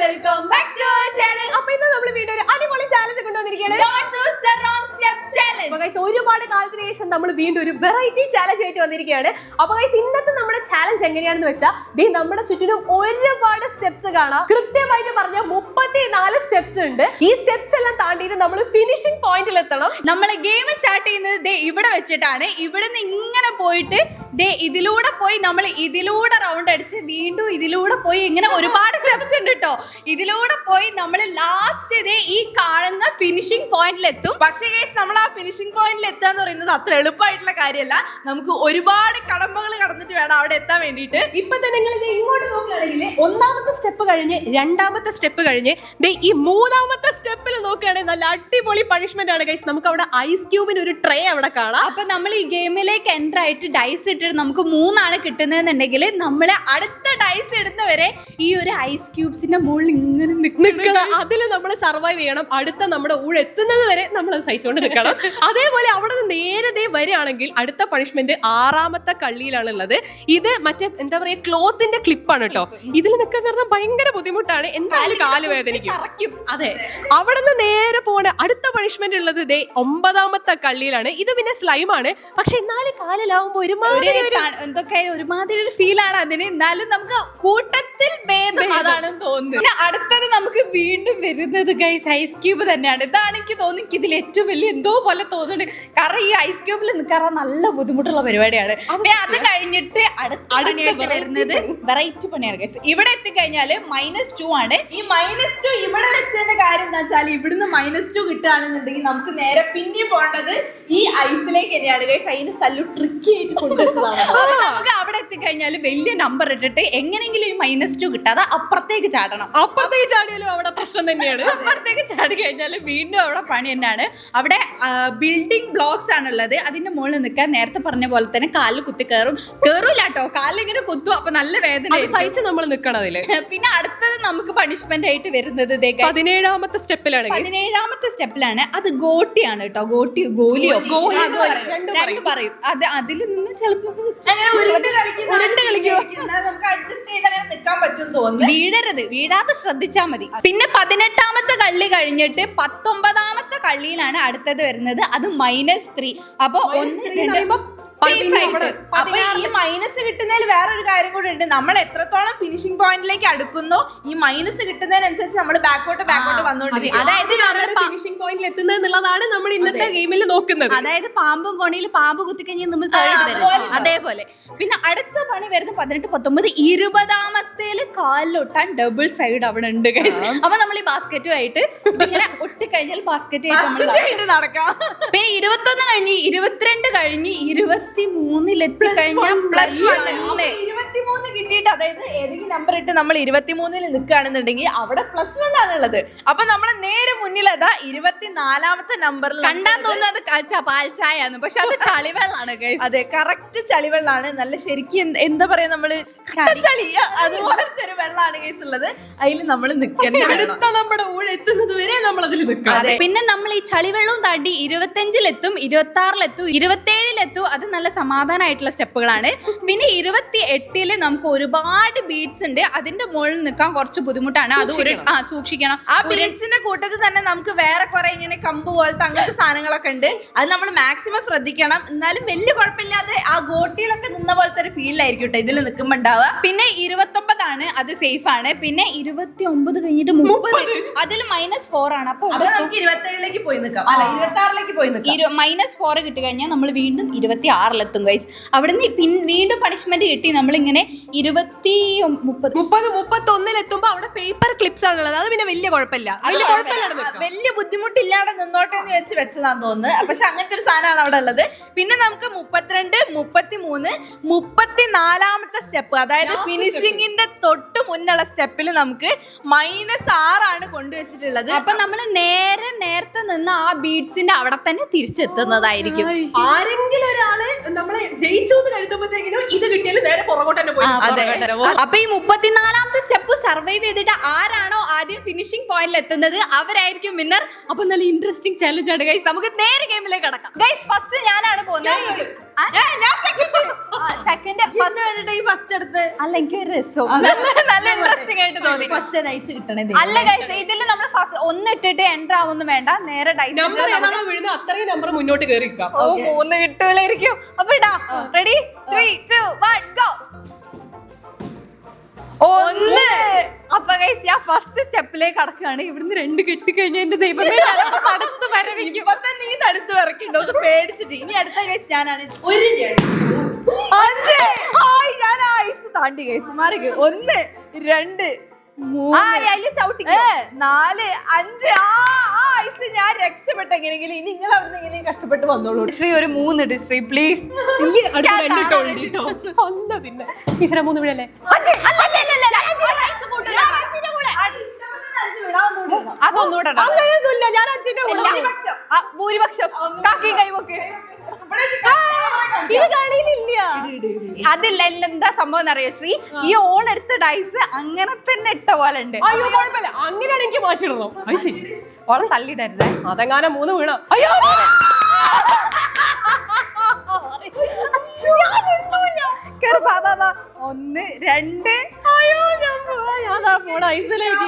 welcome back to our channel. അപ്പോൾ ഇന്ന് നമ്മൾ വീണ്ടും ഒരു അടിപൊളി ചാലഞ്ച് കൊണ്ടുവന്നിരിക്കുകയാണ്. Don't choose the wrong step challenge. അപ്പോൾ ഗയ്സ് ഒരുപാട് കാലത്തിന് ശേഷം നമ്മൾ വീണ്ടും ഒരു വെറൈറ്റി ചാലഞ്ച് ആയിട്ട് വന്നിരിക്കുകയാണ്. അപ്പോൾ ഗയ്സ് ഇന്നത്തെ നമ്മുടെ ചാലഞ്ച് എങ്ങനെയാണെന്ന് വെച്ചാൽ ദേ നമ്മുടെ ചുറ്റിനും ഒരുപാട് സ്റ്റെപ്സ് കാണാം. കൃത്യമായിട്ട് പറഞ്ഞാൽ 34 സ്റ്റെപ്സ് ഉണ്ട്. ഈ സ്റ്റെപ്സ് എല്ലാം താണ്ടിയിട്ട് നമ്മൾ ഫിനിഷിംഗ് പോയിന്റിൽ എത്തണം. നമ്മൾ ഗെയിം സ്റ്റാർട്ട് ചെയ്യുന്നത് ദേ ഇവിടെ വെച്ചിട്ടാണ്. ഇവിടുന്ന് ഇങ്ങനെ പോയിട്ട് ദേ ഇതിലൂടെ പോയി നമ്മൾ ഇതിലൂടെ റൗണ്ട് അടിച്ച് വീണ്ടും ഇതിലൂടെ പോയി ഇങ്ങനെ ഒരുപാട് സ്റ്റെപ്സ് ഉണ്ട് കേട്ടോ. ഇതിലൂടെ പോയി നമ്മൾ ലാസ്റ്റ് ദേ ഈ കാണുന്ന ഫിനിഷിംഗ് പോയിന്റിൽ എത്തും. പക്ഷേ നമ്മൾ ആ ഫിനിഷിംഗ് പോയിന്റിൽ എത്താന്ന് പറയുന്നത് അത്ര എളുപ്പമായിട്ടുള്ള കാര്യമല്ല. നമുക്ക് ഒരുപാട് കടമ്പകൾ കടന്നിട്ട് വേണം അവിടെ എത്താൻ വേണ്ടിയിട്ട്. ഇപ്പൊ തന്നെ നിങ്ങൾ ഇത് ഇങ്ങോട്ട് നോക്കുകയാണെങ്കിൽ ഒന്നാമത്തെ സ്റ്റെപ്പ് കഴിഞ്ഞ് രണ്ടാമത്തെ സ്റ്റെപ്പ് കഴിഞ്ഞ് ദേ ഈ മൂന്നാമത്തെ സ്റ്റെപ്പിൽ നോക്കുകയാണെങ്കിൽ നല്ല അടിപൊളി പണിഷ്മെന്റ് ആണ് ഗൈസ്. നമുക്ക് അവിടെ ഐസ് ക്യൂബിന് ഒരു ട്രേ അവിടെ കാണാം. അപ്പൊ നമ്മൾ ഈ ഗെയിമിലേക്ക് എൻ്റർ ആയിട്ട് ഡൈസ് ഇട്ടിട്ട് നമുക്ക് 3 ആണ് കിട്ടുന്നതെന്നുണ്ടെങ്കിൽ നമ്മളെ അടുത്ത ഡൈസ് ഇടുന്നവരെ ഈ ഒരു ഐസ് ക്യൂബ്സിന്റെ മുകളിൽ ഇങ്ങനെ നിൽക്കണം. അതിൽ നമ്മൾ സർവൈവ് ചെയ്യണം. അടുത്ത നമ്മുടെ ഊഴ എത്തുന്നത് വരെ നമ്മൾ സഹിച്ചുകൊണ്ട് നിൽക്കണം. അതേപോലെ അവിടെ നിന്ന് നേരത്തെ വരികയാണെങ്കിൽ അടുത്ത പണിഷ്മെന്റ് 6ാമത്തെ കള്ളിയിലാണുള്ളത്. ഇത് മറ്റേ എന്താ പറയാ ക്ലോത്തിന്റെ ക്ലിപ്പാണ് കേട്ടോ. ഇതിൽ നിൽക്കാൻ കാരണം ഭയങ്കര ബുദ്ധിമുട്ടാണ്. എന്തായാലും കാല് വേദനിക്കും. അതെ, അവിടെ നിന്ന് നേരെ പോണ അടുത്ത പണിഷ്മെന്റ് ഉള്ളത് ഇതേ 9ാമത്തെ കള്ളിയിലാണ്. ഇത് പിന്നെ സ്ലൈമാണ്. പക്ഷെ എന്നാലും കാലിലാവുമ്പോ ഒരുമാതിരി ഒരു ഫീലാണ് അതിന്. എന്നാലും നമുക്ക് കൂട്ടത്തിൽ ഭേദം അതാണെന്ന് തോന്നുന്നു. പിന്നെ അടുത്തത് നമുക്ക് വീണ്ടും വരുന്നത് ഗൈസ് ഐസ് ക്യൂബ് തന്നെയാണ്. ഇതാണ് എനിക്ക് തോന്നുന്നു എനിക്ക് ഇതിൽ ഏറ്റവും വലിയ എന്തോ പോലെ തോന്നുന്നുണ്ട്. കാരണം ഈ ഐസ് ക്യൂബിൽ നിൽക്കാൻ നല്ല ബുദ്ധിമുട്ടുള്ള പരിപാടിയാണ്. പിന്നെ അത് കഴിഞ്ഞിട്ട് അടുത്ത പണിയായിട്ട് വരുന്നത് വെറൈറ്റി പണിയാണ് ഗൈസ്. ഇവിടെ എത്തിക്കഴിഞ്ഞാല് -2 ആണ്. ഈ -2 ഇവിടെ വെച്ചതിന്റെ കാര്യം എന്താ വെച്ചാൽ ഇവിടുന്ന് -2 കിട്ടുകയാണെന്നുണ്ടെങ്കിൽ നമുക്ക് നേരെ പിന്നെ പോകേണ്ടത് ഈ ഐസിലേക്ക് തന്നെയാണ് ഗൈസ്. അതിന് സല്ലു ട്രിക്കി ആയിട്ട് കൊണ്ടുവച്ചതാണ്. അപ്പൊ നമുക്ക് അവിടെ എത്തിക്കഴിഞ്ഞാല് വലിയ നമ്പർ ഇട്ടിട്ട് എങ്ങനെയെങ്കിലും ഈ -2 കിട്ടാതെ അപ്പുറത്തേക്ക് ചാടണം. അപ്പുറത്തേക്ക് ചാടിയാലും അവിടെ പ്രശ്നം തന്നെയാണ്. അപ്പുറത്തേക്ക് ചാടി കഴിഞ്ഞാൽ വീണ്ടും അവിടെ പണി തന്നെയാണ്. അവിടെ ബിൽഡിംഗ് ബ്ലോക്സ് ആണുള്ളത്. അതിന്റെ മുകളിൽ നിൽക്കാൻ നേരത്തെ പറഞ്ഞ പോലെ തന്നെ കാലിൽ കുത്തി കേറൂല കേട്ടോ. കാലിങ്ങനെ കുത്തും. അപ്പൊ നല്ല വേദന സഹിച്ച് നമ്മൾ നിൽക്കണം അതില്. പിന്നെ അടുത്തത് നമുക്ക് പണിഷ്മെന്റ് ആയിട്ട് വരുന്നത് 17ാമത്തെ സ്റ്റെപ്പിലാണ്. 17ാമത്തെ സ്റ്റെപ്പിലാണ്. അത് ഗോട്ടിയാണ് കേട്ടോ. ഗോലിയോ രണ്ടും പറയും. അത് അതിൽ നിന്ന് ചിലപ്പോ ഉരുണ്ട് കളിക്കുമോ നമുക്ക് അഡ്ജസ്റ്റ് ചെയ്ത് അങ്ങനെ നിൽക്കാൻ പറ്റുമെന്ന് തോന്നുന്നു. വീഴാതെ ശ്രദ്ധിച്ചാൽ മതി. പിന്നെ 18ാമത്തെ കള്ളി കഴിഞ്ഞിട്ട് 19ാമത്തെ കള്ളിയിലാണ് അടുത്തത് വരുന്നത്. അത് -3. അപ്പൊ 1 അപ്പൊ ഈ മൈനസ് കിട്ടുന്നതിൽ വേറൊരു കാര്യം കൂടെ ഉണ്ട്. നമ്മൾ എത്രത്തോളം ഫിനിഷിംഗ് പോയിന്റിലേക്ക് അടുക്കുന്നോ ഈ മൈനസ് കിട്ടുന്നതിനനുസരിച്ച് നമ്മൾ ബാക്കോട്ട് വന്നോണ്ടിരിക്കും. അതായത് ഫിനിഷിംഗ് പോയിന്റിൽ എത്തുന്നത് എന്നുള്ളതാണ് നമ്മൾ ഇന്നത്തെ ഗെയിമിൽ നോക്കുന്നത്. അതായത് പാമ്പും കോണിയിൽ പാമ്പ് കുത്തിക്കഴിഞ്ഞാൽ നമ്മൾ താഴോട്ട് അതേപോലെ. പിന്നെ അടുത്ത പണി വരുന്നത് 18, 19, 20ാമത്തേല് കാലിലൊട്ടാൻ ഡബിൾ സൈഡ് അവിടെ ഉണ്ട്. അപ്പൊ നമ്മൾ ഈ ബാസ്ക്കറ്റുമായിട്ട് ഇങ്ങനെ ഒട്ടിക്കഴിഞ്ഞാൽ ബാസ്ക്കറ്റ് നടക്കാം. പിന്നെ 21 കഴിഞ്ഞ് 22 കഴിഞ്ഞ് 23 എത്തിക്കഴിഞ്ഞാൽ +1 കിട്ടിയിട്ട് അതായത് ഏതെങ്കിലും നമ്പർ ഇട്ട് നമ്മൾ 23 നിൽക്കുകയാണെന്നുണ്ടെങ്കിൽ അവിടെ +1 ആണുള്ളത്. അപ്പൊ നമ്മൾ നേരെ മുന്നിൽ അതാ 24ാമത്തെ നമ്പറിൽ കണ്ടാൻ തോന്നുന്നത് പാൽച്ചായാണ്. പക്ഷെ അത് ചളിവെള്ളാണ്. അതെ, കറക്റ്റ് ചളിവെള്ളാണ്. നല്ല ശരിക്കും എന്താ പറയാ നമ്മള് ചളി അതുപോലത്തെ ഒരു വെള്ളമാണ് കേസ് ഉള്ളത്. അതിൽ നമ്മൾ അടുത്ത നമ്മുടെ ഊഴ എത്തുന്നത് വരെ നമ്മൾ അതിൽ നിൽക്കാം. പിന്നെ നമ്മൾ ഈ ചളിവെള്ളവും താണ്ടി 25-ലെത്തും 26-ലെത്തും 27-ലെത്തും. അത് നല്ല സമാധാനമായിട്ടുള്ള സ്റ്റെപ്പുകളാണ്. പിന്നെ 28-ല് നമുക്ക് ഒരുപാട് ബീഡ്സ് ഉണ്ട്. അതിന്റെ മുകളിൽ നിൽക്കാൻ കുറച്ച് ബുദ്ധിമുട്ടാണ്. അത് സൂക്ഷിക്കണം. ആ ബീഡ്സിന്റെ കൂട്ടത്തിൽ തന്നെ നമുക്ക് വേറെ കുറെ ഇങ്ങനെ കമ്പ് പോലത്തെ അങ്ങനത്തെ സാധനങ്ങളൊക്കെ ഉണ്ട്. അത് നമ്മൾ മാക്സിമം ശ്രദ്ധിക്കണം. എന്നാലും വലിയ കുഴപ്പമില്ലാതെ ആ ഗോട്ടിയിലൊക്കെ നിന്ന പോലത്തെ ഒരു ഫീലായിരിക്കും കേട്ടോ ഇതിൽ നിൽക്കുമ്പോ ഉണ്ടാവുക. പിന്നെ 29 ആണ്. അത് സേഫ് ആണ്. പിന്നെ 29 കഴിഞ്ഞിട്ട് 30 അതിൽ -4 ആണ്. അപ്പൊ നമുക്ക് 27ലേക്ക് പോയി നിൽക്കാം. അല്ല 26ലേക്ക് പോയി നിൽക്കാം. -4 കിട്ടി കഴിഞ്ഞാൽ നമ്മൾ വീണ്ടും 26-ലെത്തും ഗൈസ്. അവിടെ നിന്ന് വീണ്ടും പണിഷ്മെന്റ് കിട്ടി. നമ്മളിങ്ങനെ 31-ലെത്തുമ്പോ അവിടെ പേപ്പർ ക്ലിപ്സ് ആണുള്ളത്. അത് പിന്നെ വലിയ കുഴപ്പമില്ല. വലിയ ബുദ്ധിമുട്ടില്ലാതെ നിന്നോട്ടെ എന്ന് വിചാരിച്ച് വെച്ചതാന്ന് തോന്നുന്നു. പക്ഷെ അങ്ങനത്തെ ഒരു സാധനമാണ് അവിടെ ഉള്ളത്. പിന്നെ നമുക്ക് 32, 33, 34ാമത്തെ സ്റ്റെപ്പ് അതായത് ഫിനിഷിങ്ങിന്റെ തൊട്ട് മുന്നുള്ള സ്റ്റെപ്പിൽ നമുക്ക് -6 ആണ് കൊണ്ടുവച്ചിട്ടുള്ളത്. അപ്പൊ നമ്മൾ നേരത്തെ നിന്ന് ആ ബീഡ്സിന്റെ അവിടെ തന്നെ തിരിച്ചെത്തുന്നതായിരിക്കും. ആരെങ്കിലും ഒരാള് നമ്മളെ ജയിച്ചു എന്ന് കരുതുമ്പോഴത്തേക്കിനും ഇത് കിട്ടിയാലും നേരെ പുറകോട്ട് അപ്പൊ ഈ 34ാമത്തെ സ്റ്റെപ്പ് സർവൈവ് ചെയ്തിട്ട് ആരാണോ ആദ്യം ഫിനിഷിംഗ് പോയിന്റിൽ എത്തുന്നത് അവരായിരിക്കും വിന്നർ. അപ്പൊ നല്ല ഇൻട്രസ്റ്റിംഗ് ചലഞ്ച് ആണ് ഗൈസ്. നമുക്ക് നേരെ ഗെയിമിലേക്ക് കടക്കാം. ഗൈസ് ഫസ്റ്റ് ഞാനാണ് പോകുന്നത്. സെക്കൻഡ് ഫസ്റ്റ് എടുത്ത് അല്ല എനിക്ക് ഒരു രസം നല്ല ഇൻട്രസ്റ്റിംഗ് ആയിട്ട് തോന്നി. ഫസ്റ്റ് ഡൈസ് കിട്ടണേ. അല്ല ഗൈസ് ഇതിൽ നമ്മൾ ഫസ്റ്റ് ഒന്നിട്ടിട്ട് എൻട്രി ആവൊന്നും വേണ്ട, നേരെ ഡൈസ് നമ്പർ ഏതാണോ വീഴുന്നത് അത്രയും നമ്പർ മുന്നോട്ട് കയറിക്കാം. 3 കിട്ടുകളായിരിക്കും. അപ്പൊ ഇടാ റെഡി 3 2 1 ഗോ. 1. അപ്പൊ ഗൈസ് ഞാൻ ഫസ്റ്റ് സ്റ്റെപ്പിലേക്ക് കടക്കുകയാണ്. ഇവിടുന്ന് 2 കെട്ടി കഴിഞ്ഞാൽ എന്റെ ദൈവമേ തടുത്ത് വരവിക്കും. ഇപ്പൊ തന്നെ നീ തടുത്ത് വിറക്കിണ്ടോ പേടിച്ചിട്ട്. ഇനി അടുത്ത കേസ് ഞാനാണ്. 5 ഞാൻ ഐസ് താണ്ടി കേസ് മാറി. 1 2 3 ചവിട്ടിക്കോ 4 5 ഐസ് ഞാൻ രക്ഷപ്പെട്ടെങ്ങനെങ്കിലും. ഇനി നിങ്ങൾ അവിടെ നിന്ന് എങ്ങനെയും കഷ്ടപ്പെട്ട് വന്നോളൂ. ശ്രീ ഒരു 3 ഇട് ശ്രീ പ്ലീസ്. ഈശ്വര 3 വീഴല്ലേ. അതൊന്നുകൂടെ അങ്ങനെയൊന്നുമില്ല, ഞാൻ 5ന്റെ ഭൂരിപക്ഷം കാക്കി കൈവക്ക്. ഇത് കളിയിലില്ല. അതില്ല എന്താ സംഭവം എന്നറിയോ ശ്രീ, ഈ ഓൾ എടുത്ത ഡൈസ് അങ്ങനെ തന്നെ ഇട്ട പോലെ ഉണ്ട്. അയ്യോ കുഴപ്പമില്ല, അങ്ങനെയാണ് എനിക്ക് മാറ്റിടണം. ഓളെ തള്ളിയിടരുതേ. അതെങ്ങാനും 3 വീണ. അയ്യോ 1 2 അയ്യോ ഞാൻ പോണ ഐസിലേക്ക്.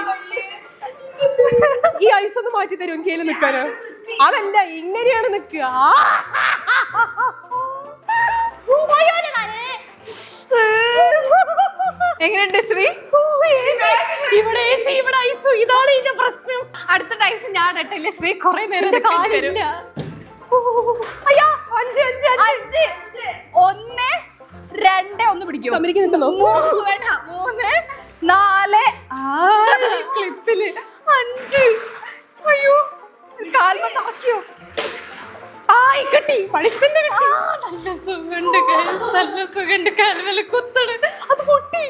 ഈ ഐസ് ഒന്ന് മാറ്റി തരും എനിക്ക് അതിൽ നിൽക്കാനോ? അതല്ല ഇങ്ങനെയാണ് നിൽക്കുക. എങ്ങനെയുണ്ട് ശ്രീ? ഇവിടെ ഐസ്, ഇതാണ് ഇതിന്റെ പ്രശ്നം. അടുത്ത ഡൈസ് ഞാൻ ഇട്ടില്ല ശ്രീ, കുറെ നേരം കാലില്ല. അയ്യോ 5 1 2 ഒന്ന് പിടിക്കോ? 3 4 ക്ലിപ്പില് 5. അയ്യോ കാൽമ താക്കിയോ? കിട്ടി പണിഷ്മെന്റ് കിട്ടി. നല്ല സുഖണ്ട് നല്ല സുഖണ്ട്. കാൽമേല് കുത്തണ് അത് പൊട്ടി.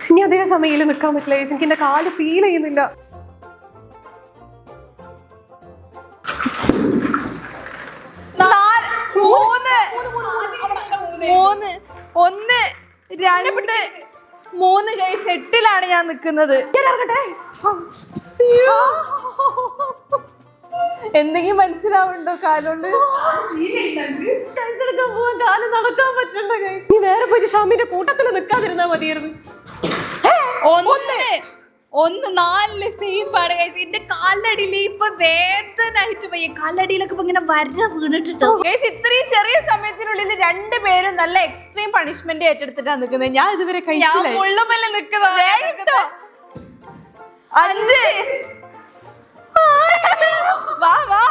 ഇനി അധികം സമയം നിൽക്കാൻ പറ്റില്ല, എനിക്ക് എന്റെ കാല് ഫീൽ ചെയ്യുന്നില്ല. മൂന്ന് കൈ സെറ്റിലാണ് ഞാൻ നിക്കുന്നത്. എന്തെങ്കിലും മനസ്സിലാവുണ്ടോ കാലോണ്ട്? കാല് നടക്കാൻ പറ്റണ്ട. നീ നേരെ പോയിട്ട് ഷാമിന്റെ കൂട്ടത്തിൽ നിൽക്കാതിരുന്നാ മതിയായിരുന്നു. 1 4 സേഫ് ആണ് ഗൈസ്. എന്റെ കാലടിയിൽ ഇപ്പൊ വേദനായിട്ട് പോയി. കാലടിയിലൊക്കെ ഇപ്പൊ ഇങ്ങനെ വര വീണിട്ടോ. ഇത്രയും ചെറിയ സമയത്തിനുള്ളിൽ 2 പേരും നല്ല എക്സ്ട്രീം പണിഷ്മെന്റ് ഏറ്റെടുത്തിട്ടാണ് നിൽക്കുന്നത്. ഞാൻ ഇതുവരെ കഴിച്ചില്ല. മുള്ളുമല്ല നിക്കുന്നത്. 5 വാ വാ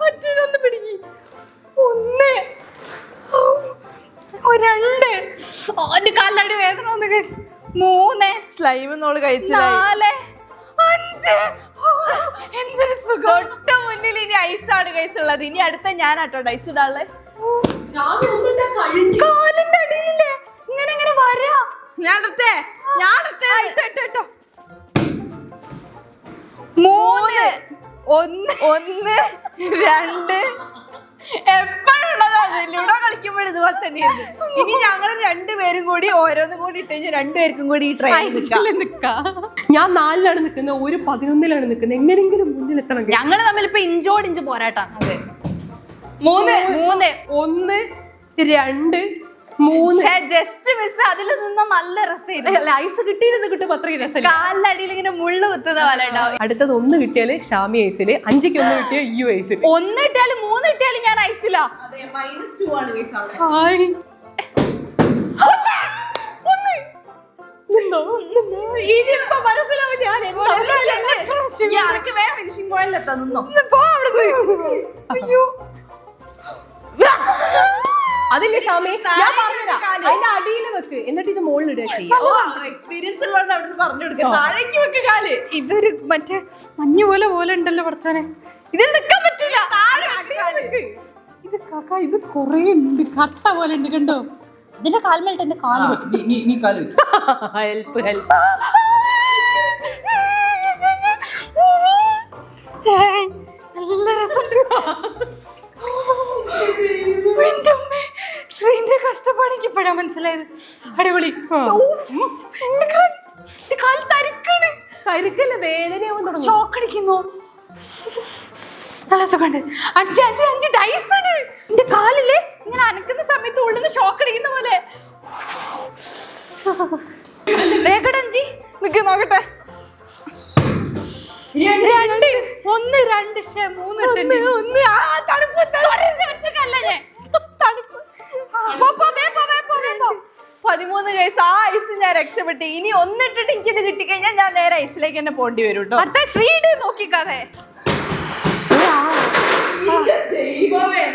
ഒറ്റൊന്ന് പിടിക്ക്. 1 2 ഓന്റെ കാലടി വേദന വന്നു ഗൈസ്. 3 സ്ലൈം നോള് കഴിച്ചില്ല. 4 5 എന്തൊരു സുഖം. തൊട്ട മുന്നിൽ ഇനി ഐസാണ് ഗൈസ് ഉള്ളത്. ഇനി അടുത്ത ഞാനാട്ടോ ഐസ് ഇടാളെ. കാലിന്റെ അടിയിലില്ലേ ഇങ്ങനെ ഇങ്ങനെ വരാ. ഞാൻ ഇടട്ടെ 3 1 2 എപ്പോഴുള്ളതാണ്. ലൂഡോ കളിക്കുമ്പോൾ ഇതുപോലെ തന്നെയാണ്. ഇനി ഞങ്ങൾ 2 പേരും കൂടി ഓരോന്നും കൂടി ഇട്ട് കഴിഞ്ഞാൽ 2 പേർക്കും കൂടി ഈ ട്രെയിനിൽ നിൽക്കാം. ഞാൻ 4ലാണ് നിൽക്കുന്നത്, ഒരു 11ലാണ് നിൽക്കുന്നത്. എങ്ങനെങ്കിലും മുന്നിൽ എത്തണം. ഞങ്ങള് തമ്മിൽ ഇപ്പൊ ഇഞ്ചോട് ഇഞ്ച് പോരാട്ടാണ്. 3 1 2 3 just miss. അതിൽ നിന്ന് നല്ല രസം. ഐസ് കിട്ടിയിരുന്ന് കിട്ടും അത്രയും രസം. കാലിന്റെ അടിയിൽ ഇങ്ങനെ മുള്ളു കുത്തുന്ന പോലെ ഉണ്ടാവും. അടുത്തത് 1 കിട്ടിയാല് ഷാമി ഐസില്, 5ക്ക് 1 കിട്ടിയ യു ഐസില്. 1 ഇട്ടാലും 3 ഇട്ടാലും ഞാൻ ഐസില. -2 ആണ് ഗൈസ് അവിടെ. ഇനിയിപ്പോ മനസ്സിലാവും ഞാൻ ഫിനിഷിംഗ് പോയിന്റ് എത്താൻ നിന്നോ. അയ്യോ അതില്ലേ ഷാമി, ഞാൻ പറഞ്ഞതാ അതിന്റെ അടിയിൽ വെക്ക്, എന്നിട്ട് ഇത് മുകളിൽ ഇടുക ചെയ്യാം. എക്സ്പീരിയൻസ് ഉള്ളവരുടെ അവിടെ പറഞ്ഞു കൊടുക്കുക. താഴേക്ക് വെക്ക് കാല്. ഇതൊരു മറ്റേ മഞ്ഞ് പോലെ ഉണ്ടല്ലോ പഠിച്ചോനെ. ഇതിൽ നിൽക്കാൻ പറ്റൂല. ഇത് കാക്ക ഇത് കൊറേ ഉണ്ട്, കട്ട പോലെ ഉണ്ട് കണ്ടോ. ഇതിന്റെ കാൽമേലിട്ട് എന്റെ കാല് ഹെൽപ്പ് ഹെൽപ്പ്. നല്ല രസം. സംഭവമാണ് എനിക്ക് ഇപ്പോഴാ മനസ്സിലായത്. അടിപൊളി. കാൽ തരിക്കാണ്. തരിക്കല്ല, വേദനയാവും തുടങ്ങും. ഷോക്ക് അടിക്കുന്നു. നല്ല സുഖമുണ്ട്. 5 ഡൈസ് ഉണ്ട് എന്റെ കാലില്. ഇങ്ങനെ അനക്കുന്ന സമയത്ത് ഉള്ളിന്ന് ഷോക്ക് അടിക്കുന്ന പോലെ. വേഗം 5 നിക്ക് നോക്കട്ടെ. 2 1 2 3 1 തണുപ്പ് ഒറ്റക്കല്ല ഞാൻ. 13 ഗൈസ്. ആ ഐസ് ഞാൻ രക്ഷപ്പെട്ടു. ഇനി ഒന്നിട്ടിട്ട് എനിക്കിത് കിട്ടിക്കഴിഞ്ഞാൽ ഞാൻ നേരെ ഐസിലേക്ക് തന്നെ പോണ്ടി വരും കേട്ടോ. അടുത്ത ശ്രീഡ് നോക്കിക്കാതെ.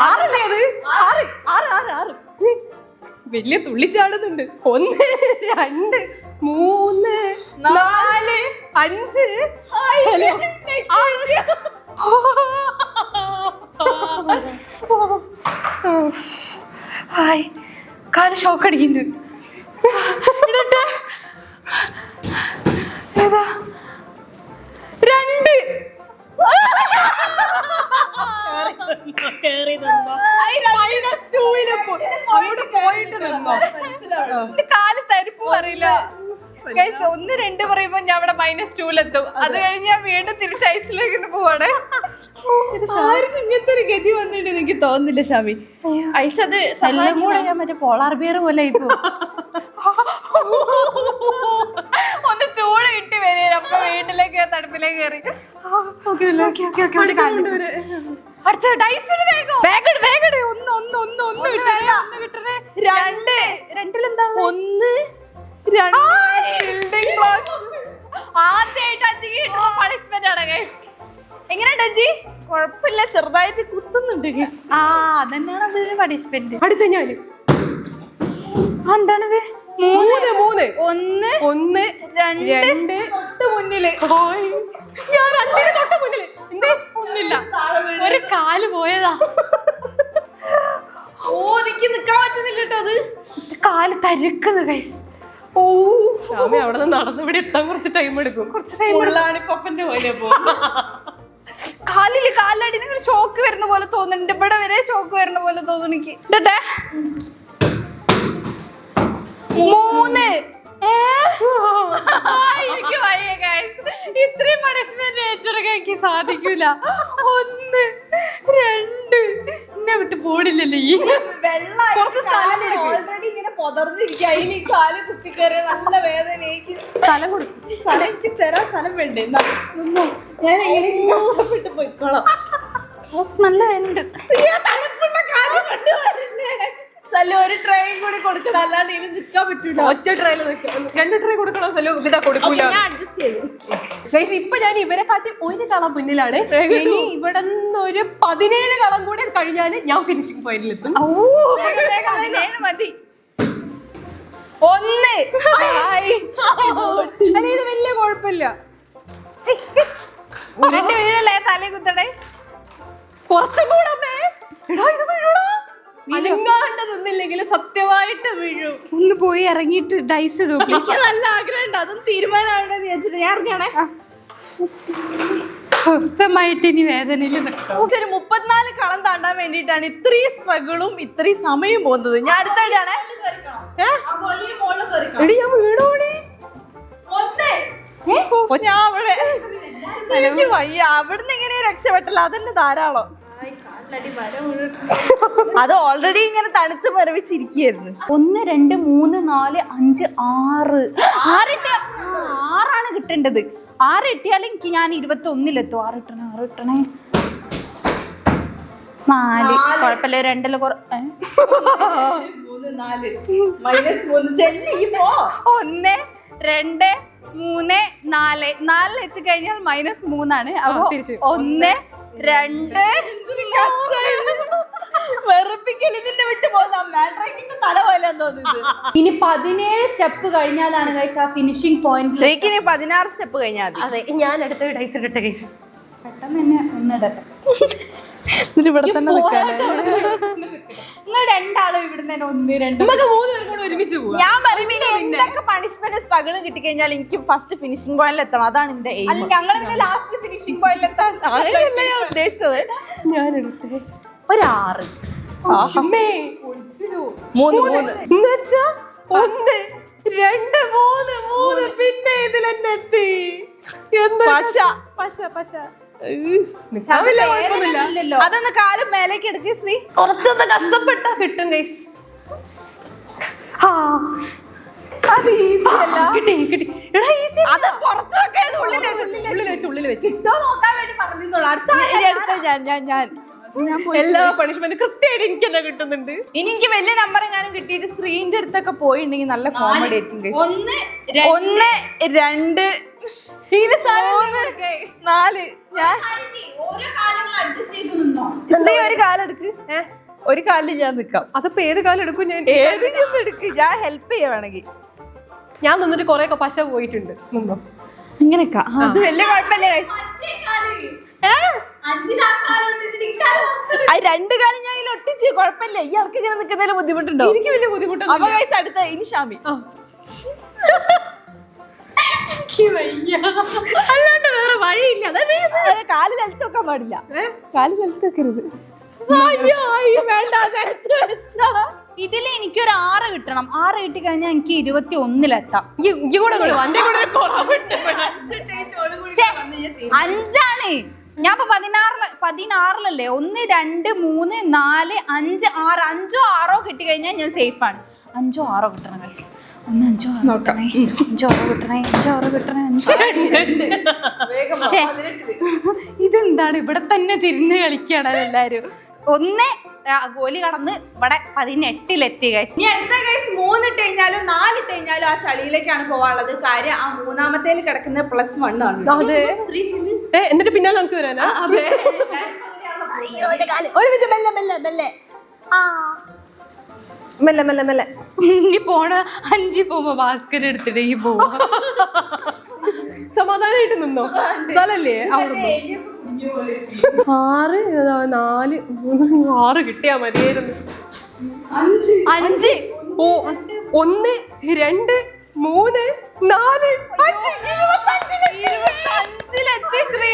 ആറല്ലേ അത്? 6 വലിയ തുള്ളിച്ചാടുന്നുണ്ട്. 1 2 3 4 5. ഹായ്, കാല് ഷോക്ക് അടിക്കുന്നുണ്ട്. ഏതാ 2 കാല് തരിപ്പ് പറയില്ല. 1 2 പറയുമ്പോ ഞാൻ അവിടെ -2 അത് കഴിഞ്ഞ് ഞാൻ വീണ്ടും തിരിച്ച് ഐസിലേക്ക് പോവാണ്. ആർക്കും ഇങ്ങനത്തെ ഒരു ഗതി വന്നിട്ട് എനിക്ക് തോന്നുന്നില്ല ഷാമി. ഐസ് അത് എല്ലാം കൂടെ ഞാൻ മറ്റേ പോളാർ ബിയർ പോലെ ആയിപ്പോ. ഒന്ന് ചൂട് കിട്ടി വരെ അപ്പൊ വീട്ടിലേക്ക് തണുപ്പിലേക്ക് കയറി. അടുത്ത ഡൈസിന് വേഗം ആദ്യമായിട്ട് അഞ്ചിക്ക് കിട്ടുന്ന പണിഷ്മെന്റ് ആണ് ഗൈസ്. എങ്ങനെയുണ്ട് അഞ്ചി? കുഴപ്പമില്ല, ചെറുതായിട്ട് കുത്തുന്നുണ്ട് ഗൈസ്. അതന്നെയാണ് അതൊരു പണിഷ്മെന്റ്. അടുത്ത ഞാന് എന്താണത്? 3 3 1 2 തൊട്ട് മുന്നില്. ഞാൻ 5 തൊട്ട് മുന്നില്. ഒന്നുമില്ല, ഒരു കാല് പോയതാ. എനിക്ക് നിക്കാൻ പറ്റുന്നില്ല കേട്ടോ. അത് കാല് തരുക്കുന്നു ഗൈസ്. ഷാമി അവിടെ നിന്ന് നടന്ന് ഇവിടെ എത്താൻ കുറച്ച് ടൈം എടുക്കും. പപ്പന്റെ പോലെ കാലടി നിങ്ങൾ ഷോക്ക് വരുന്ന പോലെ തോന്നുന്നുണ്ട്. ഇവിടെ വരെ ഷോക്ക് വരുന്ന പോലെ തോന്നുന്നു എനിക്ക്. 3 എനിക്ക് വയ്യ ഗൈസ്. ഇത്രയും പണിഷ്മെന്റ് ഏറ്റെടുക്കാൻ എനിക്ക് സാധിക്കൂല. 1 2 എന്നെ വിട്ട് പോടില്ലല്ലോ. ഈ വെള്ളം കുറച്ച് സ്ഥലം കൊടുക്കും. ഓൾറെഡി ഇങ്ങനെ പൊതർന്നിരിക്കുക. അതിന് ഈ കാല് കുത്തിക്കയറിയ നല്ല വേദന. സ്ഥലം കൊടുക്കും. സ്ഥലം എനിക്ക് തരാൻ സ്ഥലം വേണ്ടേ? നിന്നോ, ഞാൻ എങ്ങനെ കഷ്ടപ്പെട്ട് പോയിക്കോളാം. നല്ല വേനുണ്ട്. തണുപ്പുള്ള കാലം കൊണ്ടുവരില്ലേ? ഒരു ട്രെയിൻ കൂടി കൊടുക്കണം, അല്ലാണ്ട് ഇതിന് നിൽക്കാൻ പറ്റൂല. ഒറ്റ ട്രൈയിൽ 2 ട്രൈ കൊടുക്കണം. ഇതാ കൊടുക്കൂല. ഞാൻ അഡ്ജസ്റ്റ് ചെയ്തു. ഇപ്പൊ ഞാൻ ഇവരെ കാട്ടി 1 കളം മുന്നിലാണ്. ഇനി ഇവിടെ നിന്ന് ഒരു 17 കളം കൂടി കഴിഞ്ഞാല് ഞാൻ ഫിനിഷിംഗ് പോയിന്റിലെത്തും. മതി. 1 അല്ല, ഇത് വലിയ കുഴപ്പമില്ല. 2 വീഴല്ലേ തലേ കുത്തടേ. കുറച്ചും കൂടെ ഇത് വീഴൂടാ. അനങ്ങാണ്ട് നിന്നില്ലെങ്കിൽ സത്യമായിട്ട് വീഴും. ഒന്ന് പോയി ഇറങ്ങിയിട്ട് ഡൈസ് ഇടും. എനിക്ക് നല്ല ആഗ്രഹമുണ്ട്, അതൊന്നും തീരുമാനമാവണ്ടെന്ന് വിചാരിച്ചിട്ട് ഞാൻ ഇറങ്ങിയാണേ. സ്വസ്ഥമായിട്ട് ഇനി വേദനയിൽ നിൽക്കാം. 34 കളം താണ്ടാൻ വേണ്ടിയിട്ടാണ് ഇത്രയും സ്ട്രഗിളും ഇത്രയും സമയം പോകുന്നത്. ഞാൻ അടുത്തായിട്ടാണ് ഞാൻ വീണോടി. ഞാൻ അവിടെ എനിക്ക് വയ്യ. അവിടുന്ന് എങ്ങനെ രക്ഷപ്പെട്ടല്ല, അതന്നെ ധാരാളം. അത് ഓൾറെഡി ഇങ്ങനെ തണുത്ത് മരവിച്ചിരിക്കുകയായിരുന്നു. 1 2 3 4 5 6 6 കിട്ടേണ്ടത്. 6 കിട്ടിയാലും എനിക്ക് ഞാൻ 21-ലെത്തും. 6 ഇട്ടണേ 4 കുഴപ്പമില്ല. 2 -3 -4 -3 ചെല്ലിപ്പോ 1 2 3 4 4 എത്തിക്കഴിഞ്ഞാൽ -3 ആണ്. അപ്പൊ 1 2 വെറുപ്പിക്കലിന്റെ വിട്ട് പോകുന്ന തല പോലെ തോന്നുന്നത്. ഇനി 17 സ്റ്റെപ്പ് കഴിഞ്ഞാലാണ് ഗൈസ് ആ ഫിനിഷിംഗ് പോയിന്റ്. ശ്രീക്കിനി 16 സ്റ്റെപ്പ് കഴിഞ്ഞാൽ മതി. അതെ, ഞാൻ അടുത്ത ഡൈസ് ഇടട്ടെ ഗൈസ്. പെട്ടെന്ന് തന്നെ ഒന്നിടട്ടെ. ഇവിടെ തന്നെ നിങ്ങൾ രണ്ടാളും ഇവിടുന്ന് 1 2 നമുക്ക് 3 പേരും കൂടെ ഒരുമിച്ച് പോവാം. ഞാൻ പറയുമ്പോൾ എന്തൊക്കെ പണിഷ്മെന്റ് സ്ട്രഗിളും കിട്ടിക്കഴിഞ്ഞാൽ എനിക്ക് ഫസ്റ്റ് ഫിനിഷിംഗ് പോയിന്റിൽ എത്തണം. അതാണ് എന്റെ എയിം. അല്ല, ഞങ്ങൾ പിന്നെ ലാസ്റ്റ് ഫിനിഷിംഗ് പോയിന്റിൽ എത്താൻ അങ്ങനെയല്ല ഞാൻ ഉദ്ദേശിച്ചത്. ഞാൻ എടുത്തേ ഒരു 6. മൂന്ന് എന്നുവെച്ചാ 1 2 3 പിന്നെ ഇതിലെന്നെ എത്തി പശ അതൊന്ന് കാലും മേലേക്ക് എടുക്കുക ശ്രീ. കുറച്ചൊന്ന് കഷ്ടപ്പെട്ടാ കിട്ടും ഗൈസ്. അത് ഈസി അല്ല. കിട്ടി എടാ ഈസി. അത് പുറത്ത് വെക്കരുത്, ഉള്ളിൽ വെച്ച് ചിട്ടോ നോക്കാൻ വേണ്ടി പറഞ്ഞോളൂ. അടുത്ത ഞാൻ എല്ലാ പണിഷ്മെന്റ് കൃത്യമായിട്ട് എനിക്ക് തന്നെ കിട്ടുന്നുണ്ട്. ഇനി എനിക്ക് വലിയ നമ്പർ എങ്ങാനും കിട്ടിയിട്ട് ശ്രീന്റെ അടുത്തൊക്കെ പോയിട്ടുണ്ടെങ്കിൽ നല്ല കോമഡി ആയിരിക്കും. 1 2 4 ഞാൻ ഓരോ കാലങ്ങൾ അഡ്ജസ്റ്റ് ചെയ്ത് നിന്നോ. ശ്രീ ഒരു കാലെടുക്ക്. ഒരു കാലിൽ ഞാൻ നിക്കാം. അതപ്പോ ഏത് കാലം എടുക്കും ഞാൻ? ഏതെങ്കിലും എടുക്ക്, ഞാൻ ഹെൽപ്പ് ചെയ്യാൻ വേണമെങ്കിൽ. ഞാൻ നിന്നിട്ട് കൊറേ പശ പോയിട്ടുണ്ട്. നിന്നോ ഇങ്ങനെയൊക്കെ അത് വലിയ കുഴപ്പമില്ലേ? രണ്ട് കാലം ഞാൻ ഇതിൽ ഒട്ടിച്ച് കുഴപ്പമില്ല. ഇയാൾക്ക് ഇങ്ങനെ നിൽക്കുന്നതിൽ ബുദ്ധിമുട്ടുണ്ടോ? എനിക്ക് വലിയ ബുദ്ധിമുട്ടുണ്ട്. അപ്പൊ ഗൈസ് അടുത്ത ഇനി ഷാമി. അല്ലാണ്ട് വേറെ വഴിയില്ല. കാല് നിലത്ത് വെക്കാൻ പാടില്ല. കാല് നിലത്ത് വെക്കരുത്. വേണ്ട, ഇതില് എനിക്കൊരു 6 കിട്ടണം. 6 കിട്ടി കഴിഞ്ഞാൽ എനിക്ക് 21-ലെത്താം. 5ആണ്. ഞാൻ ഇപ്പൊ 16-ലല്ലേ. 1 2 3 4 5 6 5 6 കിട്ടി കഴിഞ്ഞാൽ ഞാൻ സേഫ് ആണ്. 5 6 കിട്ടണം ഗൈസ്. 1 5 6 കിട്ടണേ. 5 6 കിട്ടണേ. 5 6 കിട്ടണേ. 5 ഇതെന്താണ് ഇവിടെ തന്നെ തിരിഞ്ഞ് കളിക്കാണ് എല്ലാരും. 1 ഗോലി കടന്ന് ഇവിടെ 18-ലെത്തി ഗൈസ്. ഇനി അടുത്ത ഗൈസ് 3 ഇട്ട് കഴിഞ്ഞാലും 4 ഇട്ട് കഴിഞ്ഞാലും ആ ചളിയിലേക്കാണ് പോവാനുള്ളത്. കാര്യം ആ മൂന്നാമത്തേൽ കിടക്കുന്ന +1 ആണ്. എന്നിട്ട് പിന്നാലെ നമുക്ക് വരാനാ? ഒരു മിനിറ്റ്, മെല്ലെ. ഇനി പോണ 5 പോകുമ്പോ ഭാസ്കർ എടുത്തിട്ട് ഈ പോവാ. സമാധാനായിട്ട് നിന്നോ. സ്ഥലല്ലേ അവിടെ 6 4 3 6 കിട്ടിയാ മതിയായിരുന്നു. 5 ഓ 1 2 3 4 5 25-ലെത്തി ശ്രീ.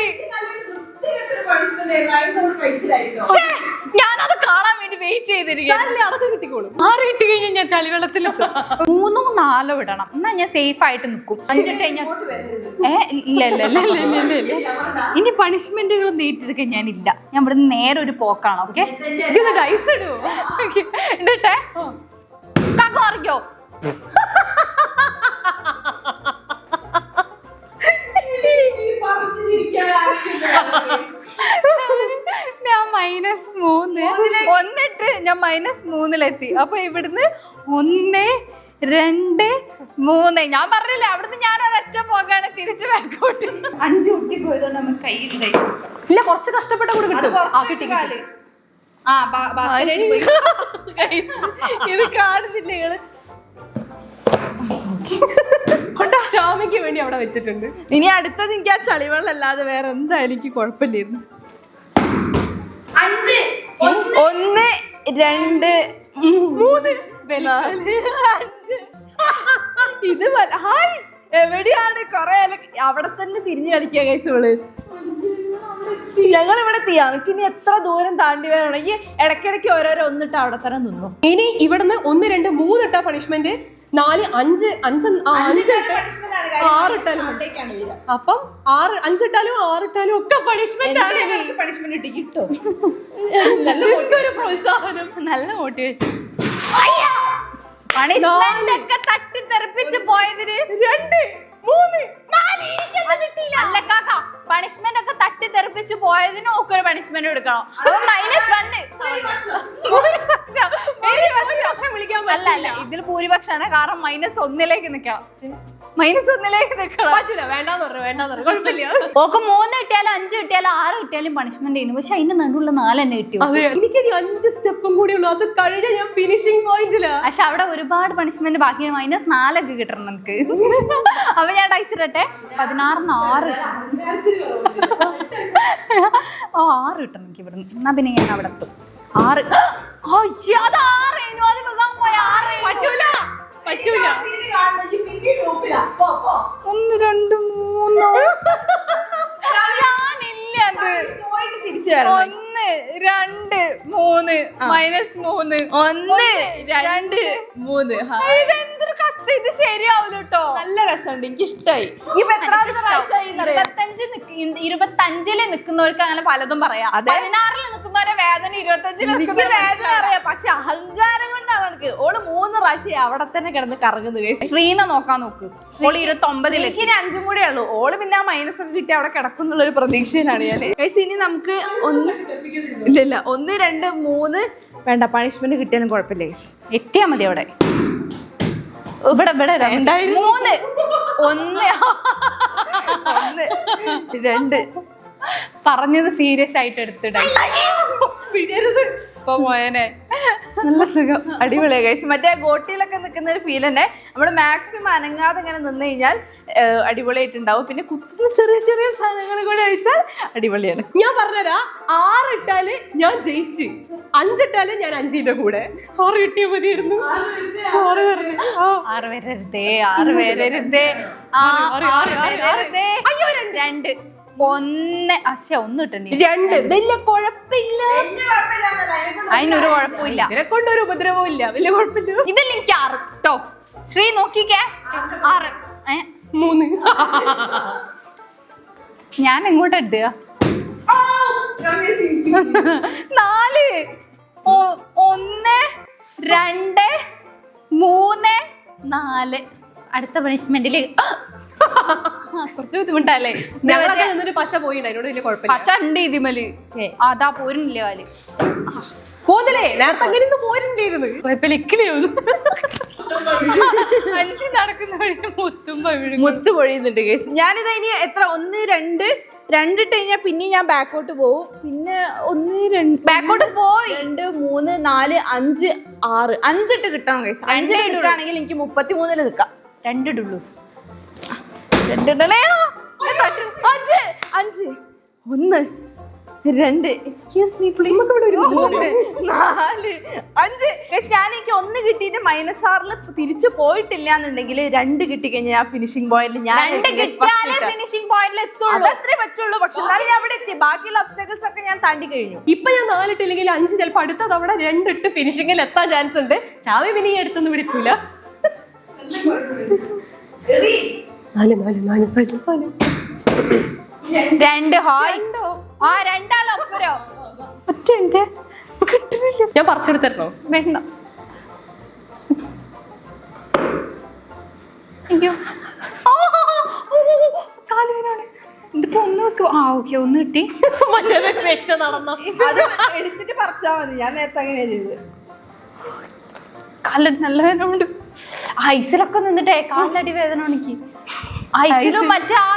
ഞാനത് കാണാൻ വേണ്ടി വെയിറ്റ് ചെയ്തിരിക്കുന്നു. അതൊക്കെ കിട്ടിക്കോളും. 6 കിട്ടി കഴിഞ്ഞാൽ ഞാൻ ചളിവെള്ളത്തിലെത്തും. 3 4 ഇടണം. എന്നാ ഞാൻ സേഫ് ആയിട്ട് നിൽക്കും. 5 ഇട്ട് കഴിഞ്ഞാൽ ഇല്ല. ഇനി പണിഷ്മെന്റുകളൊന്നും ഏറ്റെടുക്കാൻ ഞാനില്ല. ഞാൻ ഇവിടെ നേരെ ഒരു പോക്കാണ്. ഓക്കെ ഇടട്ടെ. കാക്ക മാറിക്കോ. ഞാൻ -3 1 ഞാൻ -3-ലെത്തി. അപ്പൊ ഇവിടുന്ന് 1 2 3 ഞാൻ പറഞ്ഞില്ലേ അവിടുന്ന് ഞാൻ ഒരൊറ്റ പോകാണ് തിരിച്ച് ബാക്കോട്ട്. 5 കുട്ടി പോയതുകൊണ്ട് നമുക്ക് കയ്യിൽ ഇല്ല, കുറച്ച് കഷ്ടപ്പെട്ട കൂടെ കിട്ടും. ഇത് കാണുന്നില്ല. ഷാമിക്ക് വേണ്ടി അവിടെ വെച്ചിട്ടുണ്ട്. ഇനി അടുത്തത് എനിക്ക് ആ ചളിവെള്ളം അല്ലാതെ വേറെ എന്തായാലും എനിക്ക് കുഴപ്പമില്ലായിരുന്നു. 5 1 2 3 4 5 ഇത് ഹായ് എവിടെയാണ് കൊറേ അവിടെ തന്നെ തിരിഞ്ഞു കളിക്കുക കൈസുകള്. ഞങ്ങൾ ഇവിടെ ഞങ്ങൾക്ക് ഇനി എത്ര ദൂരം താണ്ടി വരണം. ഈ ഇടയ്ക്കിടയ്ക്ക് ഓരോരോ 1 ഇട്ട് അവിടെ തന്നെ നിന്നു. ഇനി ഇവിടുന്ന് 1 2 3 ഇട്ടാ പണിഷ്മെന്റ്, 4 5 5 ഇട്ട് 6 ഇട്ടാലും അപ്പം 5 ഇട്ടാലും 6 ഇട്ടാലും ഒക്കെ പണിഷ്മെന്റ് ആണ്. പണിഷ്മെന്റ് ഇട്ട് കിട്ടും. നല്ല പ്രോത്സാഹനം, നല്ല മോട്ടിവേഷൻ. പണിഷ്മെന്റ് ഒക്കെ തട്ടിത്തെറിപ്പിച്ച് പോയതിന് 2 3 4 അല്ല കാക്ക, പണിഷ്മെന്റ് ഒക്കെ തട്ടിത്തെറിപ്പിച്ച് പോയതിന് ഒക്കെ ഒരു പണിഷ്മെന്റ് എടുക്കണം. അപ്പൊ -1 അല്ല ഇതിൽ ഭൂരിപക്ഷമാണ്. കാരണം -1-ലേക്ക് നിക്കണം. -1-ലേക്ക് നിക്കണം. ഓക്ക് 3 കിട്ടിയാലും 5 കിട്ടിയാലും 6 കിട്ടിയാലും പണിഷ്മെന്റ് ചെയ്യുന്നു. പക്ഷെ അതിന്റെ നടുള്ള 4 തന്നെ കിട്ടി. എനിക്ക് 5 സ്റ്റെപ്പും കൂടി ഉള്ളു. അത് കഴിഞ്ഞ ഞാൻ ഫിനിഷിംഗ് പോയിന്റില്ല. പക്ഷെ അവിടെ ഒരുപാട് പണിഷ്മെന്റ് ബാക്കി. -4 ഒക്കെ കിട്ടണം നമുക്ക്. അപ്പൊ ഞാൻ ഡൈസ് ഇടട്ടെ. 16-ന് 6 6 കിട്ടണം എനിക്ക് ഇവിടുന്ന്. എന്നാ പിന്നെ ഞാൻ അവിടെ എത്തും. 6 പറ്റൂല. 1 2 3 ഞാനില്ല. തിരിച്ചു വരണം. 1 2 3 -3 1 2 3 ഇതെന്തൊരു കസ്, ഇത് ശരിയാവൂല കേട്ടോ. നല്ല രസമുണ്ട്, എനിക്ക് ഇഷ്ടായി. ഇപ്പൊ എത്രാമത്തെ പ്രാവശ്യമായി എന്നറിയാം? 25-ല് നിൽക്കുന്നവർക്ക് അങ്ങനെ പലതും പറയാം. 16-ല് നിൽക്കുന്നവരെ വേദന 25-ല് എനിക്ക് വേദന അറിയാം, പക്ഷെ അഹങ്കാരം കൊണ്ടാണ് എനിക്ക്. ഓള് 3 പ്രാവശ്യം അവിടെ തന്നെ കിടന്ന് കറങ്ങുന്നത്. ശ്രീനെ നോക്കാൻ നോക്ക്. ഓള് 29-ല് എനിക്ക് 5 കൂടെ ഉള്ളൂ. ഓള് പിന്നെ ആ മൈനസ് ഒക്കെ കിട്ടി അവിടെ കിടക്കുന്നുള്ള ഒരു പ്രതീക്ഷയിലാണ് ഞാൻ. ഇനി നമുക്ക് 1 2 3 വേണ്ട, പണിഷ്മെന്റ് കിട്ടിയാലും കുഴപ്പമില്ല. എത്തിയാ മതി അവിടെ. ഇവിടെ 3 1 2 പറഞ്ഞത് സീരിയസ് ആയിട്ട് എടുത്തിടാം. മോയനെ നല്ല സുഖം, അടിപൊളിയാ ഗൈസ്. മറ്റേ ഗോട്ടിയിലൊക്കെ നിൽക്കുന്ന ഒരു ഫീൽ തന്നെ. നമ്മൾ മാക്സിമം അനങ്ങാതെ ഇങ്ങനെ നിന്ന് കഴിഞ്ഞാൽ അടിപൊളിയായിട്ടുണ്ടാവും. പിന്നെ കുത്തുന്ന ചെറിയ ചെറിയ സാധനങ്ങൾ കൂടെ അഴിച്ചാൽ അടിപൊളിയാണ്. ഞാൻ പറഞ്ഞുതരാ, 6 ഇട്ടാല് ഞാൻ ജയിച്ച്, 5 ഇട്ടാല് ഞാൻ 5ന്റെ കൂടെ 6 കിട്ടിയ മതിയായിരുന്നു. 6 വരരുതേ, 6 വരരുതേ. അയ്യോ 2 1 അശ്ശ 1 ഇട്ടേ. 2 വലിയ കുഴപ്പമില്ല, അതിനൊരു കുഴപ്പമില്ല. ഇതിനെ കൊണ്ടൊരു ഉപദ്രവവും ഇല്ല, വലിയ കുഴപ്പമില്ല. ഇതിൽ എനിക്ക് 6 കേട്ടോ. ശ്രീ നോക്കിക്കേ, 6 3 ഞാൻ എങ്ങോട്ടാ ഇടുക? 4 1 2 3 4. അടുത്ത പണിഷ്മെന്റില് കുറച്ച് ബുദ്ധിമുട്ടല്ലേ? ഞങ്ങളൊക്കെ നിന്നൊരു പശ പോയിട്ടുണ്ട്, അതിനോട് വലിയ കുഴപ്പമില്ല. പക്ഷെ ഉണ്ട് ഇതിമല്. അതാ പോരുന്നില്ല കാല് പോന്നല്ലേ, നേരത്തെ അങ്ങനെ പോരുണ്ടായിരുന്നു. കുഴപ്പമില്ല, ഇക്കിളിയോ 5 നടക്കുന്ന വഴി മുത്ത് പൊഴിയുന്നുണ്ട് ഗൈസ്. ഞാനിത് ഇനി എത്ര 1 2 2 ഇട്ട് കഴിഞ്ഞാൽ പിന്നെ ഞാൻ ബാക്കോട്ട് പോകും. പിന്നെ 1 2 ബാക്കോട്ട് പോയി 2 3 4 5 6 5 ഇട്ട് കിട്ടണം ഗൈസ്. 5 എടുക്കുകയാണെങ്കിൽ എനിക്ക് 33-ല് നിൽക്കാം. 2 ഇടുള്ളൂ. 5 1 2 എക്സ്ക്യൂസ് മീ പ്ലീസ് 3 4 5. ഞാൻ എനിക്ക് 1 കിട്ടിയിട്ട് -6-ല് തിരിച്ചു പോയിട്ടില്ല എന്നുണ്ടെങ്കിൽ 2 കിട്ടിക്കഴിഞ്ഞാൽ ആ ഫിനിഷിംഗ് പോയിന്റിൽ ഞാൻ ഫിനിഷിംഗ് പോയിന്റിൽ എത്തുള്ളൂ. അതത്രേ പറ്റുള്ളൂ. പക്ഷെ എന്നാലും ഞാൻ അവിടെ എത്തി. ബാക്കിയുള്ള ഒബ്സ്റ്റക്കിൾസ് ഒക്കെ ഞാൻ താണ്ടി കഴിഞ്ഞു. ഇപ്പൊ ഞാൻ 4 ഇട്ടില്ലെങ്കിൽ 5, ചിലപ്പോ അടുത്ത തവണ 2 ഇട്ട് ഫിനിഷിംഗിൽ എത്താൻ ചാൻസ് ഉണ്ട്. ചാവി പിന്നെ ഈ അടുത്തൊന്നും വിളിക്കൂല. 4 2 ഹായ്. ആ 2 ആളൊപ്പരോ ഒറ്റ കിട്ടുന്നില്ല. ഞാൻ പറിച്ചെടുത്തരണോ? വേണ്ട. അയ്യോ കാലുവേനാണ്. ഇതിപ്പോ 1 വെക്കും. ആ ഓക്കെ 1 കിട്ടി. വെച്ച നടന്നോ? അത് എടുത്തിട്ട് പറിച്ചാ മതി. ഞാൻ നേരത്തെ അങ്ങനെ ചെയ്ത്. കാലിന് നല്ല വേദന ഉണ്ട്. ഐസിലൊക്കെ നിന്നിട്ടേ കാലിനടി വേദന ഉണക്കി. ഐസിലും മറ്റേ ആ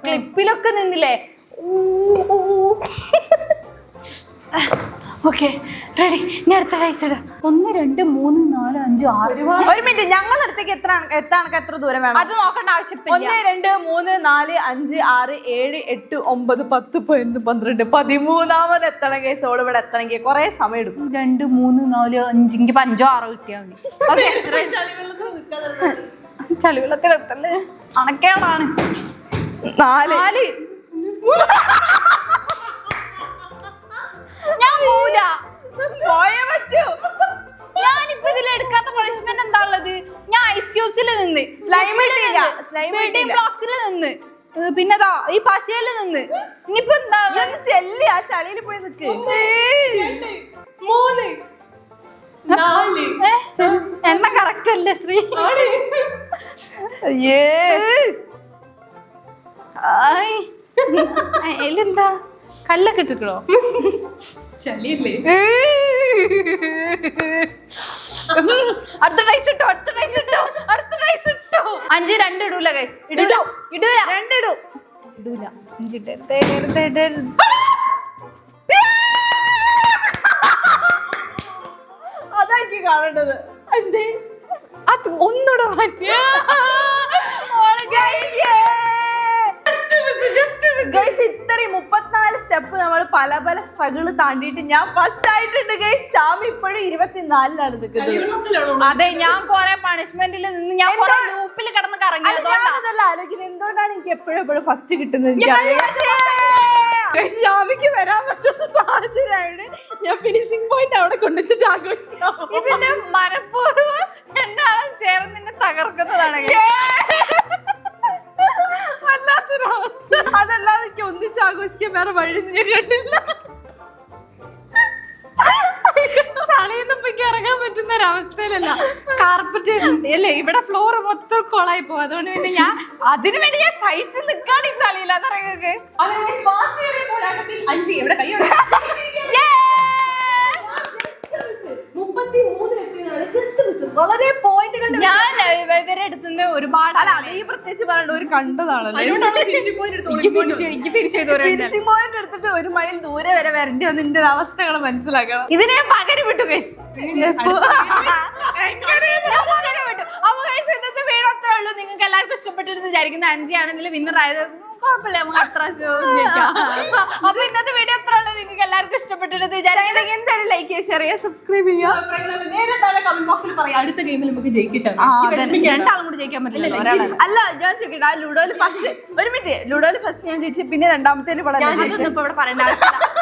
ക്ലിപ്പിലൊക്കെ നിന്നില്ലേ. Okay ready. ഞാൻ അടുത്ത ഐസ് ഇടാം. 1 2 3 4 5 6. ഒരു മിനിറ്റ്, ഞങ്ങളുടെ അടുത്തേക്ക് എത്ര ദൂരം വേണം? അത് നോക്കേണ്ട ആവശ്യമില്ല. 1 2 3 4 5 6 7 8 9 10 11 12 13-ാമത് എത്തണം കേസ്. ഓള് ഇവിടെ എത്തണമെങ്കിൽ കുറെ സമയം എടുക്കും. 2 3 4 5 എനിക്ക് 5 6 കിട്ടിയാൽ മതി. ചളിവെള്ളത്തിൽ എത്തല്ലേ, അണക്കേടാണ്. 4 ഞാൻ പോല പോയേ പറ്റൂ. ഞാനിപ്പോ ഇതിൽ എടുക്കാത്ത പണിഷ്മെന്റ് എന്താ ഉള്ളത്? ഞാൻ ഐസ് ക്യൂബ്സിൽ നിന്ന്, ബിൽഡിംഗ് ബ്ലോക്സിൽ നിന്ന്, പിന്നെ ഈ പശയില് നിന്ന്. ഇനിയിപ്പോ എന്താ ചെല്ലി ആ ചളിയിൽ പോയി നിക്ക്. 3 4 എണ്ണ കറക്റ്റ് അല്ലേ ശ്രീ? അയ്യേ എന്താ കല്ലൊക്കെ ഇട്ടിക്കണോ? ചളിയല്ലേ? അടുത്ത ഡൈസ് ഇട്ടോ. 5 2 ഇടൂല ഗൈസ്. ഇടൂല 2 ഇടൂ. ഇടൂല 5 ഇട്ട്. അതാ എനിക്ക് കാണേണ്ടത്. എന്തേ അത് ഒന്നുകൂടെ മാറ്റിയ ഇത്രയും 34 സ്റ്റെപ്പ് നമ്മൾ പല പല സ്ട്രഗിൾ താണ്ടിയിട്ട് ഞാൻ ഫസ്റ്റ് ആയിട്ടുണ്ട് ഗൈസ്. ഷാമി ഇപ്പോഴും 24-ലാണ് നിൽക്കുന്നത്. അതെ, ഞാൻ കൊറേ പണിഷ്മെന്റിൽ നിന്ന് ഞാൻ കൊറേ ലൂപ്പിൽ കിടന്ന് കറങ്ങി. അതല്ല ആലോചിക്കുന്നത്, എന്തുകൊണ്ടാണ് എനിക്ക് എപ്പോഴും ഫസ്റ്റ് കിട്ടുന്നത്? ശ്യാമിക്ക് വരാൻ പറ്റാത്ത സാഹചര്യമാണ് ഞാൻ ഫിനിഷിംഗ് പോയിന്റ് അവിടെ കൊണ്ടുവച്ചിട്ട് ആഘോഷിക്കാം. ഇതിന്റെ മനഃപൂർവ്വം രണ്ടാളും ചേർന്ന് നിന്നെ തകർക്കുന്നതാണ്. വല്ലാത്തൊരവസ്ഥ. അതല്ലാതെ എനിക്ക് ഒന്നിച്ച് ആഘോഷിക്കാൻ വേറെ വഴി ഞാൻ കണ്ടില്ല. ചളിയൊന്നും ഇപ്പൊ ഇറങ്ങാൻ പറ്റുന്ന ഒരവസ്ഥയിലല്ല. കാർപ്പറ്റ് അല്ലേ ഇവിടെ ഫ്ലോർ മൊത്തം കൊളായി പോകും. അതുകൊണ്ട് പിന്നെ ഞാൻ അതിനു വേണ്ടി ഞാൻ സഹിച്ച് നിൽക്കാണ് ഈ ചളിയില്ല അതറിയൊക്കെ. ഇവിടെ കൈ വളരെ പോയിന്റുകൾ ഞാൻ ഇവരെ അടുത്തുനിന്ന് ഒരുപാട് അല്ല അത് ഈ പ്രത്യേകിച്ച് പറയണ്ട ഒരു കണ്ടതാണല്ലോ. എനിക്ക് തിരിച്ചു ഫിനിഷിംഗ് പോയിന്റ് എടുത്തിട്ട് 1 മൈൽ ദൂരെ വരെ വരേണ്ടി വന്നതിന്റെ അവസ്ഥകൾ മനസ്സിലാക്കണം. ഇതിനെ ഞാൻ പകരം വിട്ടു guys. ഞാൻ പകരം വിട്ടു. അപ്പൊ guys, ഇന്നത്തെ വീഡിയോ അത്രേ ഉള്ളൂ. നിങ്ങൾക്ക് എല്ലാവർക്കും ഇഷ്ടപ്പെട്ടിരുന്നു വിചാരിക്കുന്ന. 5 ആണെങ്കിലും വിന്നർ ആയത് കുഴപ്പമില്ല, നമുക്ക് അത്ര അപ്പൊ ഇന്നത്തെ വീഡിയോ അത്ര ഉള്ളൂ. നിങ്ങൾക്ക് എല്ലാവർക്കും ഇഷ്ടപ്പെട്ടിരുന്നു വിചാരിക്കുന്നത്. എന്തായാലും ലൈക്ക് ചെയ്യുക, ഷെയർ ചെയ്യുക, സബ്സ്ക്രൈബ് ചെയ്യുക. നേരെ താഴെ കമന്റ് ബോക്സിൽ പറയാം അടുത്ത ഗെയിമിൽ നമുക്ക് ജയിക്കാം. രണ്ടാളും കൂടി ജയിക്കാൻ പറ്റില്ല, ഒരാളെ. അല്ല ഞാൻ ചോദിക്കട്ടെ, ലുഡോയില് ഫസ്റ്റ് 1 മിനിറ്റ് ലുഡോയില് ഫസ്റ്റ് ഞാൻ ജയിച്ചു, പിന്നെ രണ്ടാമത്തേല് ഇവിടെ അതൊന്നും ഇപ്പൊ ഇവിടെ പറയേണ്ട ആവശ്യമില്ല.